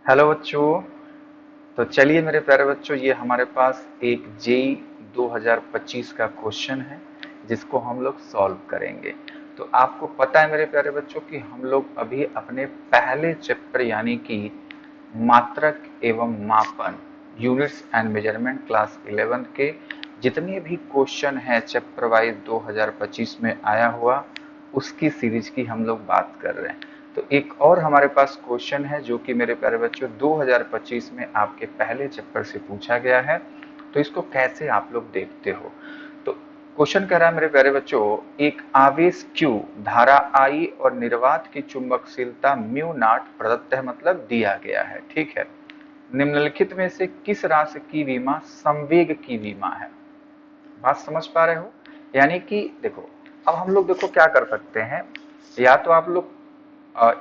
Hello बच्चों। तो चलिए मेरे प्यारे बच्चों, ये हमारे पास एक जेई 2025 का क्वेश्चन है जिसको हम लोग सॉल्व करेंगे। तो आपको पता है मेरे प्यारे बच्चों कि हम लोग अभी अपने पहले चैप्टर यानी कि मात्रक एवं मापन यूनिट्स एंड मेजरमेंट क्लास 11 के जितने भी क्वेश्चन हैं चैप्टर वाइज 2025 में आया हुआ उसकी सीरीज की हम लोग बात कर रहे हैं। तो एक और हमारे पास क्वेश्चन है जो कि मेरे प्यारे बच्चों 2025 में आपके पहले चैप्टर से पूछा गया है। तो इसको कैसे आप लोग देखते हो? तो क्वेश्चन कह रहा है मेरे प्यारे बच्चों, एक आवेश Q धारा I और निर्वात की चुंबकशीलता म्यू नॉट प्रदत्त है, मतलब दिया गया है। ठीक है, निम्नलिखित में से किस राशि की विमा संवेग की विमा है? बात समझ पा रहे हो? यानी कि देखो, अब हम लोग देखो क्या कर सकते हैं। या तो आप लोग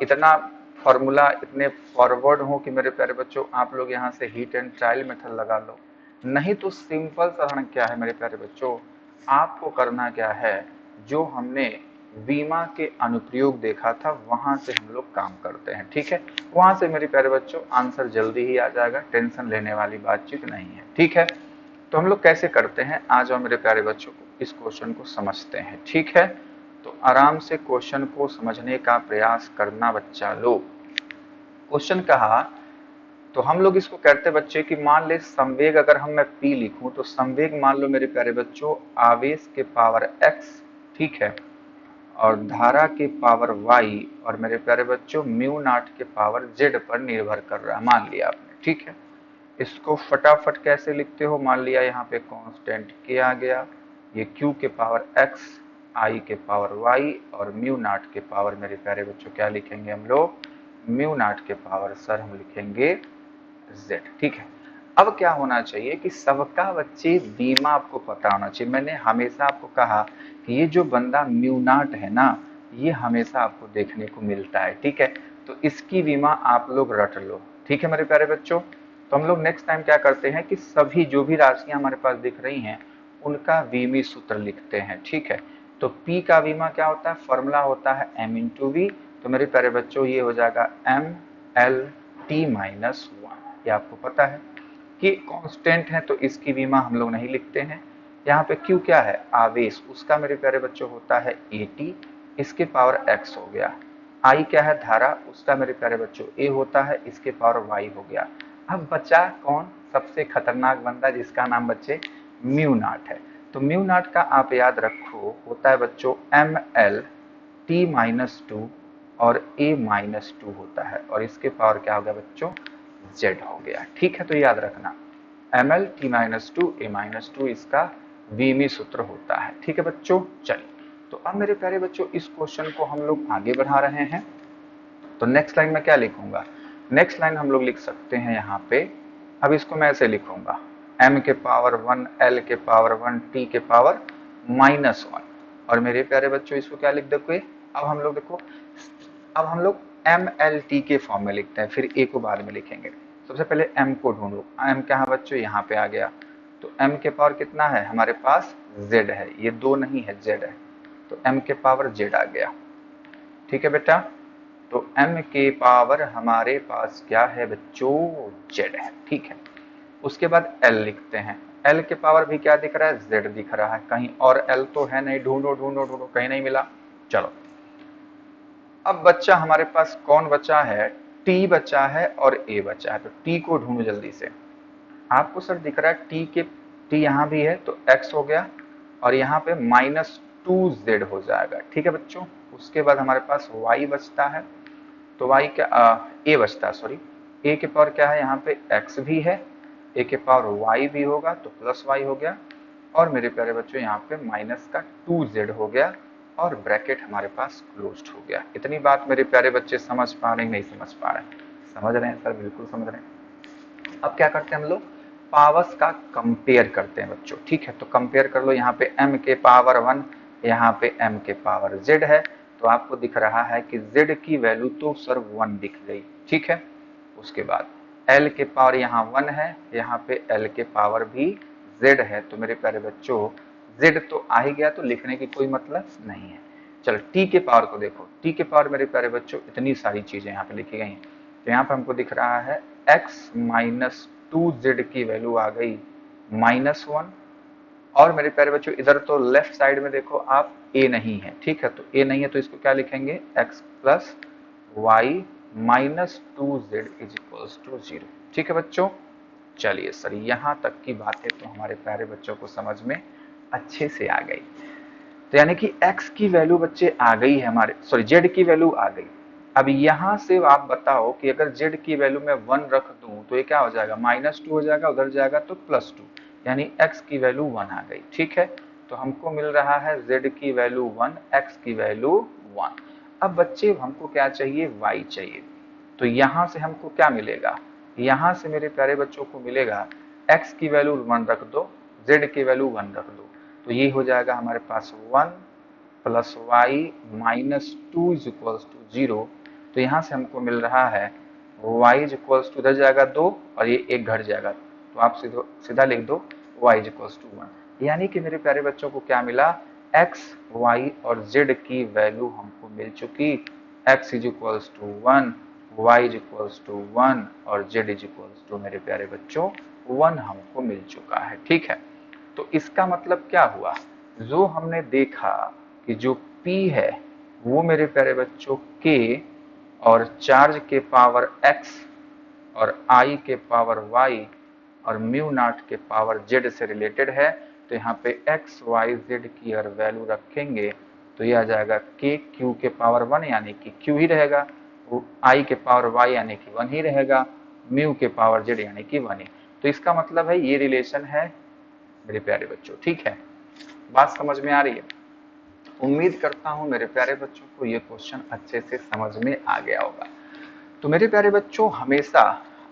इतना फॉर्मूला इतने फॉरवर्ड हो कि मेरे प्यारे बच्चों आप लोग यहाँ से हीट एंड ट्रायल मेथड लगा लो। नहीं तो सिंपल साधारण क्या है मेरे प्यारे बच्चों, आपको करना क्या है, जो हमने बीमा के अनुप्रयोग देखा था वहां से हम लोग काम करते हैं। ठीक है, वहां से मेरे प्यारे बच्चों आंसर जल्दी ही आ जाएगा, टेंशन लेने वाली बातचीत नहीं है। ठीक है, तो हम लोग कैसे करते हैं, आ जाओ मेरे प्यारे बच्चों को इस क्वेश्चन को समझते हैं। ठीक है, तो आराम से क्वेश्चन को समझने का प्रयास करना बच्चा लोग। क्वेश्चन कहा, तो हम लोग इसको कहते हैं बच्चे कि मान ले संवेग, अगर हम मैं P लिखूं तो संवेग मान लो मेरे प्यारे बच्चों आवेश के पावर x, ठीक है, और धारा के पावर y, और मेरे प्यारे बच्चों म्यू नॉट के पावर z पर निर्भर कर रहा है, मान लिया आपने। ठीक है, इसको फटाफट कैसे लिखते हो, मान लिया यहाँ पे कांस्टेंट k आ गया, ये q के पावर x, i के पावर y और म्यू नॉट के पावर मेरे प्यारे बच्चों क्या लिखेंगे हम लोग, म्यू नॉट के पावर सर हम लिखेंगे z। ठीक है, अब क्या होना चाहिए कि सबका बच्चे बीमा आपको पता होना चाहिए। मैंने हमेशा आपको कहा कि ये जो बंदा म्यू नॉट है ना, ये हमेशा आपको देखने को मिलता है। ठीक है, तो इसकी बीमा आप लोग रट लो। ठीक है मेरे प्यारे बच्चों, तो हम लोग नेक्स्ट टाइम क्या करते हैं कि सभी जो भी राशियां हमारे पास दिख रही हैं उनका बीमी सूत्र लिखते हैं। ठीक है, तो P का बीमा क्या होता है, फॉर्मूला होता है M इंटू वी। तो मेरे प्यारे बच्चों ये हो जाएगा ML T-1। ये आपको पता है कि कांस्टेंट है तो इसकी बीमा हम लोग नहीं लिखते हैं। यहाँ पे Q क्या है, आवेश, उसका मेरे प्यारे बच्चों होता है AT, इसके पावर x हो गया। I क्या है, धारा, उसका मेरे प्यारे बच्चों A होता है, इसके पावर y हो गया। अब बचा कौन, सबसे खतरनाक बंदा जिसका नाम बच्चे म्यू नॉट है। तो म्यू नॉट का आप याद रखो होता है बच्चों ML T-2 और A-2 होता है, और इसके पावर क्या हो गया बच्चों, z हो गया। ठीक है, तो याद रखना ML T-2 A-2 इसका बीमी सूत्र होता है। ठीक है बच्चों, चलिए तो अब मेरे प्यारे बच्चों इस क्वेश्चन को हम लोग आगे बढ़ा रहे हैं। तो नेक्स्ट लाइन में क्या लिखूंगा, नेक्स्ट लाइन हम लोग लिख सकते हैं यहाँ पे, अब इसको मैं ऐसे लिखूंगा m के पावर 1 l के पावर 1 t के पावर -1, और मेरे प्यारे बच्चों इसको क्या लिख दोगे, अब हम लोग देखो, अब हम लोग MLT के फॉर्म में लिखते हैं, फिर A को बाद में लिखेंगे। सबसे पहले M को ढूंढो, M क्या है बच्चों, यहाँ पे आ गया। तो M के पावर कितना है हमारे पास, Z है, ये 2 नहीं है Z है, तो M के पावर Z आ गया। ठीक है बेटा, तो M के पावर हमारे पास क्या है बच्चों, Z है। ठीक है, उसके बाद L लिखते हैं, L के पावर भी क्या दिख रहा है, Z दिख रहा है, कहीं और L तो है नहीं, ढूंढो ढूंढो ढूंढो, कहीं नहीं मिला। चलो, अब बच्चा हमारे पास कौन बचा है, T बचा है और A बचा है, तो T को ढूंढो जल्दी से। आपको सर दिख रहा है T यहाँ भी है तो X हो गया, और यहाँ पे -2Z हो जाएगा। ठीक है बच्चों, उसके बाद हमारे पास Y बचता है, तो Y क्या A बचता है, सॉरी, A के पावर क्या है, यहाँ पे X भी है, A के पावर Y भी होगा तो प्लस Y हो गया, और मेरे प्यारे बच्चों यहाँ पे माइनस का 2Z हो गया, और ब्रैकेट हमारे पास क्लोज्ड हो गया। इतनी बात मेरे प्यारे बच्चे समझ पा रहे हैं, नहीं समझ पा रहे हैं? समझ रहे हैं सर, बिल्कुल समझ रहे हैं। अब क्या करते हैं हम लोग, पावर्स का कंपेयर करते हैं बच्चों। ठीक है, तो कंपेयर कर लो, यहाँ पे M के पावर 1, यहाँ पे M के पावर Z है, तो आपको दिख रहा है कि Z की वैल्यू तो सर 1 दिख गई। ठीक है, उसके बाद L के पावर यहाँ 1 है, यहाँ पे L के पावर भी Z है, तो मेरे प्यारे बच्चों Z तो आ ही गया, तो लिखने की कोई मतलब नहीं है। चलो T के पावर को देखो, T के पावर मेरे प्यारे बच्चों इतनी सारी चीजें यहाँ पे लिखी गई हैं, तो यहाँ पे हमको दिख रहा है x माइनस 2z की वैल्यू आ गई -1। और मेरे प्यारे बच्चों इधर तो लेफ्ट साइड में देखो आप a नहीं है, ठीक है, तो a नहीं है तो इसको क्या लिखेंगे x plus y minus 2z is equals to 0। ठीक है बच्चों, चलिए सर यहां तक की बातें तो हमारे प्यारे बच्चों को समझ में अच्छे से आ गई। तो यानी कि x की वैल्यू बच्चे आ गई है हमारे, सॉरी z की वैल्यू आ गई। अब यहां से आप बताओ कि अगर z की वैल्यू में 1 रख दूं तो ये क्या हो जाएगा, -2 हो जाएगा, उधर जाएगा तो +2, यानी x की वैल्यू 1 आ गई। ठीक है, तो हमको मिल रहा है z की वैल्यू 1, x की वैल्यू 1। अब बच्चे हमको क्या चाहिए, y चाहिए। तो यहां से हमको क्या मिलेगा, यहां से मेरे प्यारे बच्चों को मिलेगा x की वैल्यू 1 रख दो, z की वैल्यू 1 रख दो, तो ये हो जाएगा हमारे पास 1 plus y minus 2 is equals to 0। तो यहां से हमको मिल रहा है y इज इक्वल्स टू, इधर जाएगा 2 और ये 1 घट जाएगा, तो आप सीधा लिख दो y इज इक्वल्स टू 1। यानी कि मेरे प्यारे बच्चों को क्या मिला, x, y और z की वैल्यू हमको मिल चुकी। x is equals to 1, y is equals to 1 और z इज इक्वल्स टू मेरे प्यारे बच्चों 1 हमको मिल चुका है। ठीक है, तो इसका मतलब क्या हुआ, जो हमने देखा कि जो P है वो मेरे प्यारे बच्चों K और चार्ज के पावर X और I के पावर Y और म्यू नॉट के पावर Z से रिलेटेड है। तो यहाँ पे X, Y, Z की अगर वैल्यू रखेंगे तो ये आ जाएगा K Q के पावर 1 यानी कि Q ही रहेगा, I के पावर Y यानी कि 1 ही रहेगा, म्यू के पावर Z यानी कि 1 ही। तो इसका मतलब है ये रिलेशन है मेरे प्यारे बच्चों। ठीक है, बात समझ में आ रही है। उम्मीद करता हूं मेरे प्यारे बच्चों को ये क्वेश्चन अच्छे से समझ में आ गया होगा। तो मेरे प्यारे बच्चों हमेशा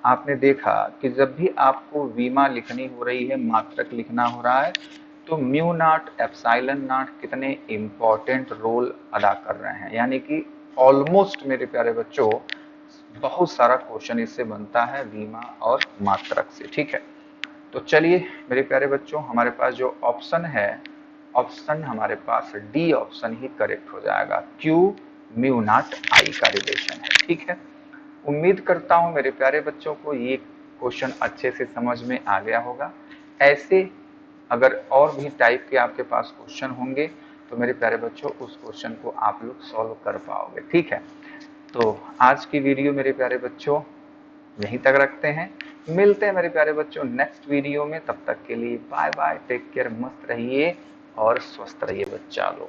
आपने देखा कि जब भी आपको वीमा लिखनी हो रही है, मात्रक लिखना हो रहा है, तो म्यू नॉट, एप्सिलॉन नॉट कितने इंपॉर्टेंट रोल अदा कर रहे हैं। यानी कि ऑलमोस्ट मेरे प्यारे बच्चों बहुत सारा क्वेश्चन इससे बनता है वीमा और मात्रक से। ठीक है, तो चलिए मेरे प्यारे बच्चों हमारे पास जो ऑप्शन है, ऑप्शन हमारे पास डी ऑप्शन ही करेक्ट हो जाएगा, Q म्यू नॉट I का रिलेशन है। ठीक है, उम्मीद करता हूं मेरे प्यारे बच्चों को ये क्वेश्चन अच्छे से समझ में आ गया होगा। ऐसे अगर और भी टाइप के आपके पास क्वेश्चन होंगे तो मेरे प्यारे बच्चों उस क्वेश्चन को आप लोग सॉल्व कर पाओगे। ठीक है, तो आज की वीडियो मेरे प्यारे बच्चों यहीं तक रखते हैं, मिलते हैं मेरे प्यारे बच्चों नेक्स्ट वीडियो में। तब तक के लिए बाय बाय, टेक केयर, मस्त रहिए और स्वस्थ रहिए बच्चा लोग।